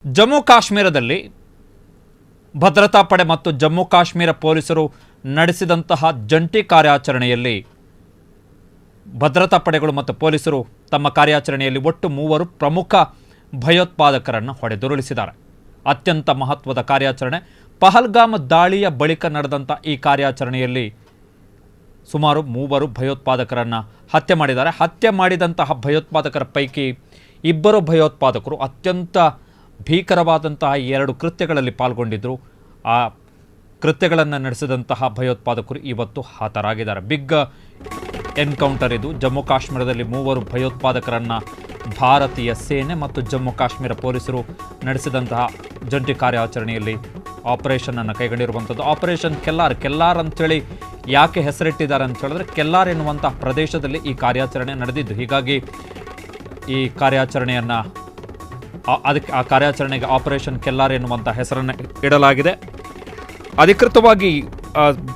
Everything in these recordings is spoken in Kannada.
ಜಮ್ಮು ಕಾಶ್ಮೀರದಲ್ಲಿ ಭದ್ರತಾ ಪಡೆ ಮತ್ತು ಜಮ್ಮು ಕಾಶ್ಮೀರ ಪೊಲೀಸರು ನಡೆಸಿದಂತಹ ಜಂಟಿ ಕಾರ್ಯಾಚರಣೆಯಲ್ಲಿ ಭದ್ರತಾ ಪಡೆಗಳು ಮತ್ತು ಪೊಲೀಸರು ತಮ್ಮ ಕಾರ್ಯಾಚರಣೆಯಲ್ಲಿ ಒಟ್ಟು 3 ಪ್ರಮುಖ ಭಯೋತ್ಪಾದಕರನ್ನು ಹೊಡೆದುರುಳಿಸಿದ್ದಾರೆ. ಅತ್ಯಂತ ಮಹತ್ವದ ಕಾರ್ಯಾಚರಣೆ. ಪಹಲ್ಗಾಮ್ ದಾಳಿಯ ಬಳಿಕ ನಡೆದಂಥ ಈ ಕಾರ್ಯಾಚರಣೆಯಲ್ಲಿ ಸುಮಾರು 3 ಭಯೋತ್ಪಾದಕರನ್ನು ಹತ್ಯೆ ಮಾಡಿದ್ದಾರೆ. ಹತ್ಯೆ ಮಾಡಿದಂತಹ ಭಯೋತ್ಪಾದಕರ ಪೈಕಿ 2 ಭಯೋತ್ಪಾದಕರು ಅತ್ಯಂತ ಭೀಕರವಾದಂತಹ 2 ಕೃತ್ಯಗಳಲ್ಲಿ ಪಾಲ್ಗೊಂಡಿದ್ದರು. ಆ ಕೃತ್ಯಗಳನ್ನು ನಡೆಸಿದಂತಹ ಭಯೋತ್ಪಾದಕರು ಇವತ್ತು ಹತರಾಗಿದ್ದಾರೆ. ಬಿಗ್ ಎನ್ಕೌಂಟರ್ ಇದು. ಜಮ್ಮು ಕಾಶ್ಮೀರದಲ್ಲಿ 3 ಭಯೋತ್ಪಾದಕರನ್ನು ಭಾರತೀಯ ಸೇನೆ ಮತ್ತು ಜಮ್ಮು ಕಾಶ್ಮೀರ ಪೊಲೀಸರು ನಡೆಸಿದಂತಹ ಜಂಟಿ ಕಾರ್ಯಾಚರಣೆಯಲ್ಲಿ ಆಪರೇಷನನ್ನು ಕೈಗೊಂಡಿರುವಂಥದ್ದು. ಆಪರೇಷನ್ ಕೆಲ್ಲಾರ್ ಅಂತೇಳಿ ಯಾಕೆ ಹೆಸರಿಟ್ಟಿದ್ದಾರೆ ಅಂತ ಹೇಳಿದ್ರೆ, ಕೆಲ್ಲಾರ್ ಎನ್ನುವಂತಹ ಪ್ರದೇಶದಲ್ಲಿ ಈ ಕಾರ್ಯಾಚರಣೆ ನಡೆದಿದ್ದು. ಹೀಗಾಗಿ ಈ ಕಾರ್ಯಾಚರಣೆಯನ್ನು ಆ ಕಾರ್ಯಾಚರಣೆಗೆ ಆಪರೇಷನ್ ಕೆಲ್ಲಾರ್ ಎನ್ನುವಂಥ ಹೆಸರನ್ನು ಇಡಲಾಗಿದೆ. ಅಧಿಕೃತವಾಗಿ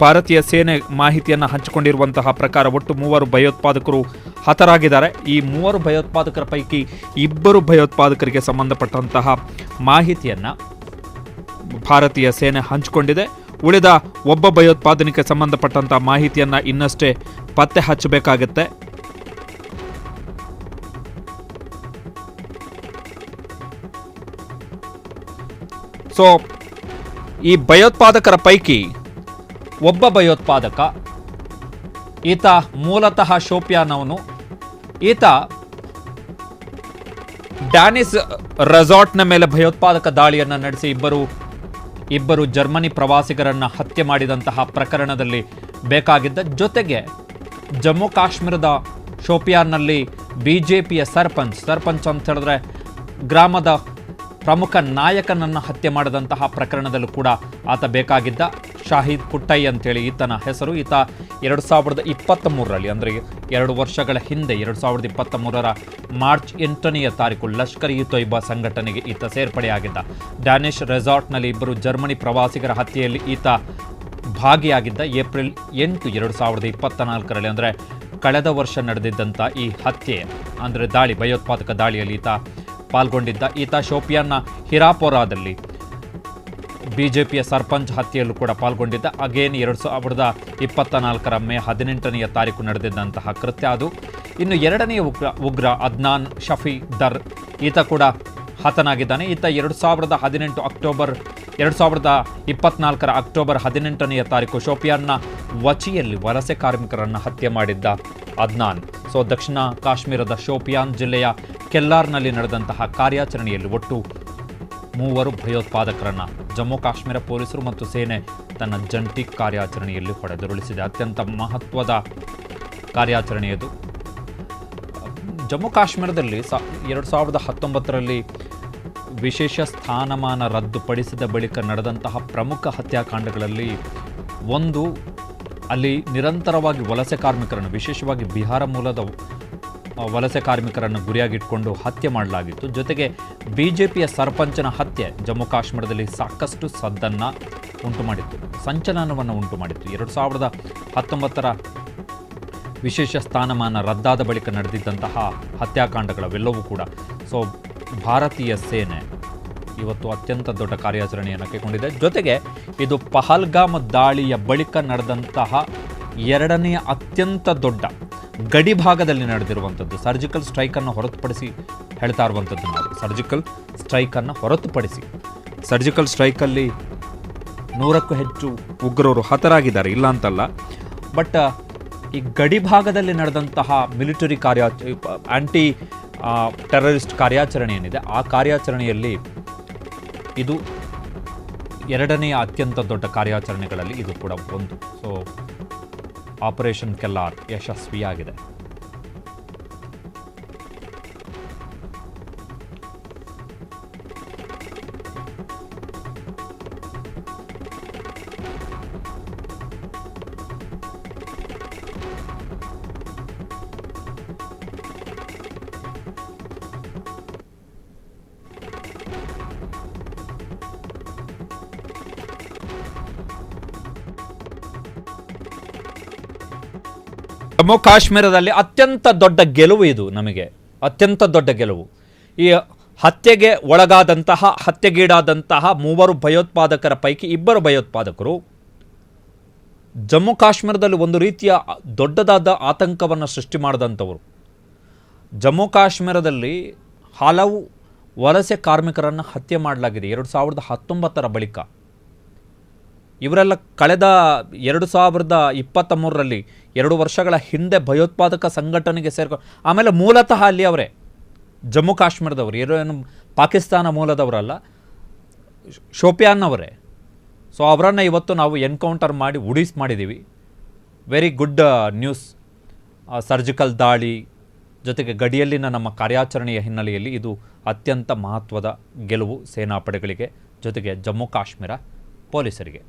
ಭಾರತೀಯ ಸೇನೆ ಮಾಹಿತಿಯನ್ನು ಹಂಚಿಕೊಂಡಿರುವಂತಹ ಪ್ರಕಾರ ಒಟ್ಟು 3 ಭಯೋತ್ಪಾದಕರು ಹತರಾಗಿದ್ದಾರೆ. ಈ 3 ಭಯೋತ್ಪಾದಕರ ಪೈಕಿ 2 ಭಯೋತ್ಪಾದಕರಿಗೆ ಸಂಬಂಧಪಟ್ಟಂತಹ ಮಾಹಿತಿಯನ್ನು ಭಾರತೀಯ ಸೇನೆ ಹಂಚಿಕೊಂಡಿದೆ. ಉಳಿದ ಒಬ್ಬ ಭಯೋತ್ಪಾದನೆಗೆ ಸಂಬಂಧಪಟ್ಟಂತಹ ಮಾಹಿತಿಯನ್ನು ಇನ್ನಷ್ಟೇ ಪತ್ತೆ ಹಚ್ಚಬೇಕಾಗುತ್ತೆ. ಸೊ ಈ ಭಯೋತ್ಪಾದಕರ ಪೈಕಿ ಒಬ್ಬ ಭಯೋತ್ಪಾದಕ, ಈತ ಮೂಲತಃ ಶೋಪಿಯಾನವನು. ಈತ ಡ್ಯಾನಿಸ್ ರೆಸಾರ್ಟ್ನ ಮೇಲೆ ಭಯೋತ್ಪಾದಕ ದಾಳಿಯನ್ನು ನಡೆಸಿ ಇಬ್ಬರು ಜರ್ಮನಿ ಪ್ರವಾಸಿಗರನ್ನು ಹತ್ಯೆ ಮಾಡಿದಂತಹ ಪ್ರಕರಣದಲ್ಲಿ ಬೇಕಾಗಿದ್ದ. ಜೊತೆಗೆ ಜಮ್ಮು ಕಾಶ್ಮೀರದ ಶೋಪಿಯಾನ್ನಲ್ಲಿ ಬಿಜೆಪಿಯ ಸರ್ಪಂಚ್ ಅಂತ ಹೇಳಿದ್ರೆ ಗ್ರಾಮದ ಪ್ರಮುಖ ನಾಯಕನನ್ನು ಹತ್ಯೆ ಮಾಡಿದಂತಹ ಪ್ರಕರಣದಲ್ಲೂ ಕೂಡ ಆತ ಬೇಕಾಗಿದ್ದ. ಶಾಹಿದ್ ಕುಟ್ಟೈ ಅಂತೇಳಿ ಈತನ ಹೆಸರು. ಈತ 2023ರಲ್ಲಿ ಅಂದರೆ 2 ವರ್ಷಗಳ ಹಿಂದೆ 2023ರ ಮಾರ್ಚ್ 8ನೇ ತಾರೀಕು ಲಷ್ಕರ್ ಇ ತೊಯ್ಬಾ ಸಂಘಟನೆಗೆ ಈತ ಸೇರ್ಪಡೆಯಾಗಿದ್ದ. ಡ್ಯಾನಿಶ್ ರೆಸಾರ್ಟ್ನಲ್ಲಿ 2 ಜರ್ಮನಿ ಪ್ರವಾಸಿಗರ ಹತ್ಯೆಯಲ್ಲಿ ಈತ ಭಾಗಿಯಾಗಿದ್ದ. ಏಪ್ರಿಲ್ 8, 2024ರಲ್ಲಿ ಅಂದರೆ ಕಳೆದ ವರ್ಷ ನಡೆದಿದ್ದಂಥ ಈ ಹತ್ಯೆ ಅಂದರೆ ಭಯೋತ್ಪಾದಕ ದಾಳಿಯಲ್ಲಿ ಈತ ಪಾಲ್ಗೊಂಡಿದ್ದ. ಈತ ಶೋಪಿಯಾನ್ನ ಹಿರಾಪೋರಾದಲ್ಲಿ ಬಿಜೆಪಿಯ ಸರ್ಪಂಚ್ ಹತ್ಯೆಯಲ್ಲೂ ಕೂಡ ಪಾಲ್ಗೊಂಡಿದ್ದ. ಅಗೇನ್ 2024ರ ಮೇ 18ನೇ ತಾರೀಕು ನಡೆದಿದ್ದಂತಹ ಕೃತ್ಯ ಅದು. ಇನ್ನು 2ನೇ ಉಗ್ರ ಅದ್ನಾನ್ ಶಫೀದರ್, ಈತ ಕೂಡ ಹತನಾಗಿದ್ದಾನೆ. ಈತ 2024ರ ಅಕ್ಟೋಬರ್ 18ನೇ ತಾರೀಕು ಶೋಪಿಯಾನ್ನ ವಚಿಯಲ್ಲಿ ವಲಸೆ ಕಾರ್ಮಿಕರನ್ನು ಹತ್ಯೆ ಮಾಡಿದ್ದ ಅದ್ನಾನ್. ಸೊ ದಕ್ಷಿಣ ಕಾಶ್ಮೀರದ ಶೋಪಿಯಾನ್ ಜಿಲ್ಲೆಯ ಕೆಲ್ಲಾರ್ನಲ್ಲಿ ನಡೆದಂತಹ ಕಾರ್ಯಾಚರಣೆಯಲ್ಲಿ ಒಟ್ಟು 3 ಭಯೋತ್ಪಾದಕರನ್ನು ಜಮ್ಮು ಕಾಶ್ಮೀರ ಪೊಲೀಸರು ಮತ್ತು ಸೇನೆ ತನ್ನ ಜಂಟಿ ಕಾರ್ಯಾಚರಣೆಯಲ್ಲಿ ಹೊಡೆದುರುಳಿಸಿದೆ. ಅತ್ಯಂತ ಮಹತ್ವದ ಕಾರ್ಯಾಚರಣೆಯದು. ಜಮ್ಮು ಕಾಶ್ಮೀರದಲ್ಲಿ 2019ರಲ್ಲಿ ವಿಶೇಷ ಸ್ಥಾನಮಾನ ರದ್ದುಪಡಿಸಿದ ಬಳಿಕ ನಡೆದಂತಹ ಪ್ರಮುಖ ಹತ್ಯಾಕಾಂಡಗಳಲ್ಲಿ ಒಂದು, ಅಲ್ಲಿ ನಿರಂತರವಾಗಿ ವಲಸೆ ಕಾರ್ಮಿಕರನ್ನು, ವಿಶೇಷವಾಗಿ ಬಿಹಾರ ಮೂಲದ ವಲಸೆ ಕಾರ್ಮಿಕರನ್ನು ಗುರಿಯಾಗಿಟ್ಕೊಂಡು ಹತ್ಯೆ ಮಾಡಲಾಗಿತ್ತು. ಜೊತೆಗೆ ಬಿಜೆಪಿಯ ಸರ್ಪಂಚನ ಹತ್ಯೆ ಜಮ್ಮು ಕಾಶ್ಮೀರದಲ್ಲಿ ಸಾಕಷ್ಟು ಸದ್ದನ್ನು ಉಂಟು ಮಾಡಿತ್ತು, ಸಂಚಲನವನ್ನು ಉಂಟು ಮಾಡಿತ್ತು. 2019ರ ವಿಶೇಷ ಸ್ಥಾನಮಾನ ರದ್ದಾದ ಬಳಿಕ ನಡೆದಿದ್ದಂತಹ ಹತ್ಯಾಕಾಂಡಗಳವೆಲ್ಲವೂ ಕೂಡ. ಸೊ ಭಾರತೀಯ ಸೇನೆ ಇವತ್ತು ಅತ್ಯಂತ ದೊಡ್ಡ ಕಾರ್ಯಾಚರಣೆಯನ್ನು ಕೈಗೊಂಡಿದೆ. ಜೊತೆಗೆ ಇದು ಪಹಲ್ಗಾಮ್ ದಾಳಿಯ ಬಳಿಕ ನಡೆದಂತಹ 2ನೇ ಅತ್ಯಂತ ದೊಡ್ಡ ಗಡಿ ಭಾಗದಲ್ಲಿ ನಡೆದಿರುವಂಥದ್ದು. ಸರ್ಜಿಕಲ್ ಸ್ಟ್ರೈಕನ್ನು ಹೊರತುಪಡಿಸಿ ಹೇಳ್ತಾ ಇರುವಂಥದ್ದು ನಾವು. ಸರ್ಜಿಕಲ್ ಸ್ಟ್ರೈಕಲ್ಲಿ 100ಕ್ಕೂ ಹೆಚ್ಚು ಉಗ್ರರು ಹತರಾಗಿದ್ದಾರೆ, ಇಲ್ಲ ಅಂತಲ್ಲ. ಬಟ್ ಈ ಗಡಿ ಭಾಗದಲ್ಲಿ ನಡೆದಂತಹ ಮಿಲಿಟರಿ ಆಂಟಿ ಟೆರರಿಸ್ಟ್ ಕಾರ್ಯಾಚರಣೆ ಏನಿದೆ, ಆ ಕಾರ್ಯಾಚರಣೆಯಲ್ಲಿ ಇದು 2ನೇ ಅತ್ಯಂತ ದೊಡ್ಡ ಕಾರ್ಯಾಚರಣೆಗಳಲ್ಲಿ ಇದು ಕೂಡ ಒಂದು. ಸೊ ಆಪರೇಷನ್ ಕೆಲ್ಲಾರ್ ಯಶಸ್ವಿಯಾಗಿದೆ. ಜಮ್ಮು ಕಾಶ್ಮೀರದಲ್ಲಿ ಅತ್ಯಂತ ದೊಡ್ಡ ಗೆಲುವು ಇದು. ನಮಗೆ ಅತ್ಯಂತ ದೊಡ್ಡ ಗೆಲುವು. ಈ ಹತ್ಯೆಗೆ ಒಳಗಾದಂತಹ ಹತ್ಯೆಗೀಡಾದಂತಹ 3 ಭಯೋತ್ಪಾದಕರ ಪೈಕಿ 2 ಭಯೋತ್ಪಾದಕರು ಜಮ್ಮು ಕಾಶ್ಮೀರದಲ್ಲಿ ಒಂದು ರೀತಿಯ ದೊಡ್ಡದಾದ ಆತಂಕವನ್ನು ಸೃಷ್ಟಿ ಮಾಡಿದಂಥವರು. ಜಮ್ಮು ಕಾಶ್ಮೀರದಲ್ಲಿ ಹಲವು ವಲಸೆ ಕಾರ್ಮಿಕರನ್ನು ಹತ್ಯೆ ಮಾಡಲಾಗಿದೆ 2019 ಬಳಿಕ. ಇವರೆಲ್ಲ ಕಳೆದ 2023ರಲ್ಲಿ 2 ವರ್ಷಗಳ ಹಿಂದೆ ಭಯೋತ್ಪಾದಕ ಸಂಘಟನೆಗೆ ಆಮೇಲೆ ಮೂಲತಃ ಅಲ್ಲಿ ಅವರೇ ಜಮ್ಮು ಕಾಶ್ಮೀರದವರು, ಏನು ಪಾಕಿಸ್ತಾನ ಮೂಲದವರಲ್ಲ, ಶೋಪಿಯಾನ್ನವರೇ. ಸೊ ಅವರನ್ನು ಇವತ್ತು ನಾವು ಎನ್ಕೌಂಟರ್ ಮಾಡಿ ಮಾಡಿದ್ದೀವಿ. Very good news. ಸರ್ಜಿಕಲ್ ದಾಳಿ ಜೊತೆಗೆ ಗಡಿಯಲ್ಲಿನ ನಮ್ಮ ಕಾರ್ಯಾಚರಣೆಯ ಹಿನ್ನೆಲೆಯಲ್ಲಿ ಇದು ಅತ್ಯಂತ ಮಹತ್ವದ ಗೆಲುವು ಸೇನಾಪಡೆಗಳಿಗೆ, ಜೊತೆಗೆ ಜಮ್ಮು ಕಾಶ್ಮೀರ ಪೊಲೀಸರಿಗೆ.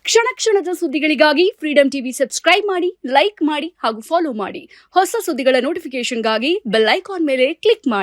ಕ್ಷಣ ಕ್ಷಣದ ಸುದ್ದಿಗಳಿಗಾಗಿ ಫ್ರೀಡಂ ಟಿವಿ ಸಬ್ಸ್ಕ್ರೈಬ್ ಮಾಡಿ, ಲೈಕ್ ಮಾಡಿ ಹಾಗೂ ಫಾಲೋ ಮಾಡಿ. ಹೊಸ ಸುದ್ದಿಗಳ ನೋಟಿಫಿಕೇಶನ್ಗಾಗಿ ಬೆಲ್ ಐಕಾನ್ ಮೇಲೆ ಕ್ಲಿಕ್ ಮಾಡಿ.